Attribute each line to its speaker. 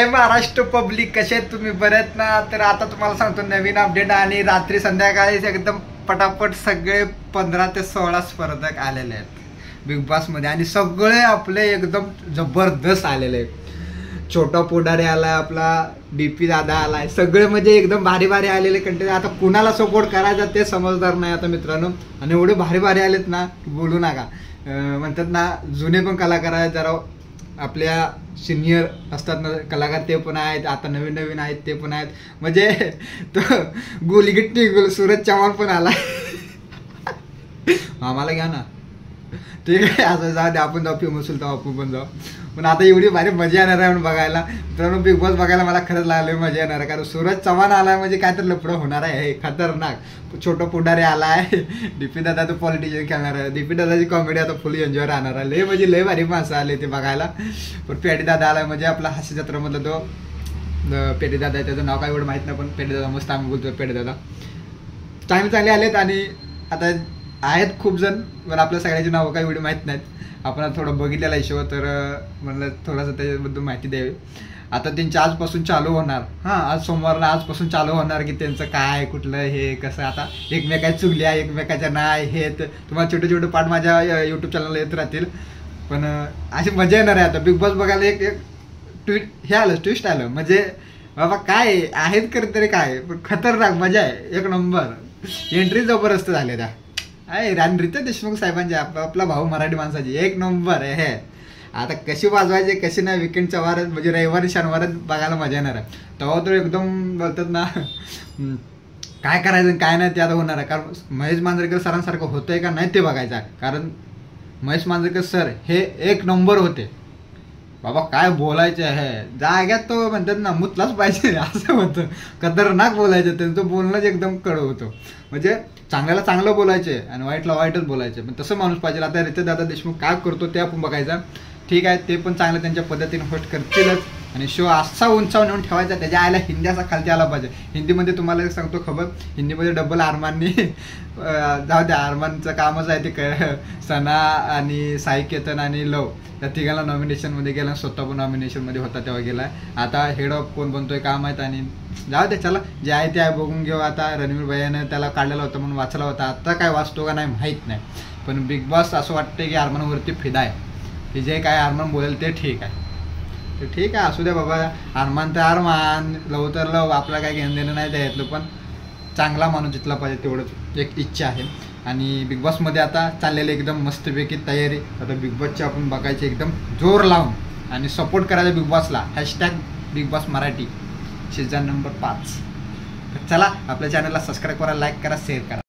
Speaker 1: Maharashtra public कसे आहेत तुम्ही? बरेत ना? तर आता तुम्हाला सांगतो नवीन अपडेट आणि रात्री संध्याकाळी एकदम पटापट सगळे 15 ते 16 स्पर्धक आलेले आहेत बिग बॉस मध्ये आणि सगळे आपले एकदम जबरदस्त आलेले आहेत. छोटा पुढारी आलाय, आपला डीपी दादा आलाय, सगळे म्हणजे एकदम भारी भारी आलेले कंटेंट. आता कुणाला सपोर्ट करायचा ते समजदार नाही आता मित्रांनो. आणि एवढे भारी भारी आलेत ना बोलू नका. म्हणतात ना जुने पण कलाकार आहेत, जरा आपल्या सिनियर असतात ना कलाकार ते पण आहेत, आता नवीन नवीन आहेत ते पण आहेत. म्हणजे तो गोलीगिट्टी सूरज चव्हाण पण आला. आम्हाला घ्या ना, ठीक आहे असं जाऊ दे, आपण जाऊ फेमस होईल आपण पण जाऊ. पण आता एवढी भारी मजा येणार आहे म्हणून बघायला मित्रांनो. बिग बॉस बघायला मला खरंच लागलं मजा येणार आहे, कारण सूरज चव्हाण आलाय म्हणजे काय तर लफडं होणार आहे. हे खतरनाक. छोटा पुढारी आलाय, डीपी दादा तो पॉलिटिशियन खेळणार आहे. डीपी दादाची कॉमेडी आता फुल एन्जॉय राहणार आहे. लय म्हणजे लय भारी माणसं आले ते बघायला. पण पेटी दादा आलाय म्हणजे आपला हास्य जत्रामधला तो पेटी दादा आहे, त्याचं नाव काय एवढं माहीत नाही, पण पेटी दादा मस्त आम्ही बोलतो पेटी दादा. चांगले आलेत आणि आता आहेत खूप जण, पण आपल्या सगळ्याची नावं काही एवढी माहीत नाहीत. आपण थोडं बघितलेला हिशोब, तर म्हणलं थोडंसं त्याच्याबद्दल माहिती द्यावी. आता त्यांच्या आजपासून चालू होणार, हां आज सोमवारला आजपासून चालू होणार की त्यांचं काय कुठलं हे कसं. आता एकमेकाच्या चुगल्या एकमेकाच्या नाही हे तुम्हाला छोटे छोटे पार्ट माझ्या यूट्यूब चॅनलला येत राहतील. पण अशी मजा येणार आहे आता बिग बॉस बघायला. एक हे आलं ट्विस्ट आलं म्हणजे बाबा काय आहेत तरी काय, पण खतरनाक मजा आहे. एक नंबर एंट्री जबरदस्त झाले त्या आहे. रितेश देशमुख साहेबांची आपला भाऊ मराठी माणसाची एक नंबर आहे हे. आता कशी वाजवायचे कशी नाही विकेंडच्या वारात म्हणजे रविवारी शनिवारात बघायला मजा येणार आहे. तेव्हा तर एकदम बोलतात ना काय करायचं काय नाही ते आता होणार आहे. कारण महेश मांजरेकर सरांसारखं होतंय का नाही ते बघायचं आहे. कारण महेश मांजरेकर सर हे एक नंबर होते बाबा. काय बोलायचे आहे जाग्यात तो म्हणतात ना मुतलाच पाहिजे असं होतं. खतरनाक बोलायचं, त्यांचं बोलणंच एकदम कडं होतं. म्हणजे चांगल्याला चांगलं बोलायचे आणि वाईटला वाईटच बोलायचे, पण तसं माणूस पाहिजे. आता रितेश दादा देशमुख काय करतो ते आपण बघायचं. ठीक आहे ते पण चांगलं त्यांच्या पद्धतीने होस्ट करतीलच आणि शो असा उंचावर नेऊन ठेवायचा त्याच्या आयला हिंदी असा खालती आला पाहिजे. हिंदीमध्ये तुम्हाला एक सांगतो खबर, हिंदीमध्ये डबल अरमाननी जाऊ द्या अरमानचं कामच आहे ते सना आणि साई केतन आणि लव त्या तिघांना नॉमिनेशनमध्ये गेला, स्वतः पण नॉमिनेशनमध्ये होता तेव्हा गेला. आता हेड ऑफ कोण बनतोय काम आहेत आणि जाऊ दे चला जे आहे ते आहे बघून घेऊ. आता रणवीर भैयानं त्याला काढलेला होता म्हणून वाचला होता, आता काय वाचतो का नाही माहीत नाही. पण बिग बॉस असं वाटतं की अरमानवरती फिदा आहे, की जे काय अरमान बोलेल ते ठीक आहे. तर ठीक आहे असू द्या बाबा. अरमान तर अरमान, लव तर लव, आपला काय घेणं देणं नाही द्यायचं, पण चांगला माणूस जितला पाहिजे तेवढंच एक इच्छा आहे. आणि बिग बॉसमध्ये आता चाललेली एकदम मस्तपैकी तयारी. आता बिग बॉसची आपण बघायची एकदम जोर लावून आणि सपोर्ट करायचा बिग बॉसला. Hashtag big boss Marathi season number 5. चला आपल्या चॅनलला सबस्क्राईब करा, लाईक करा, शेअर करा.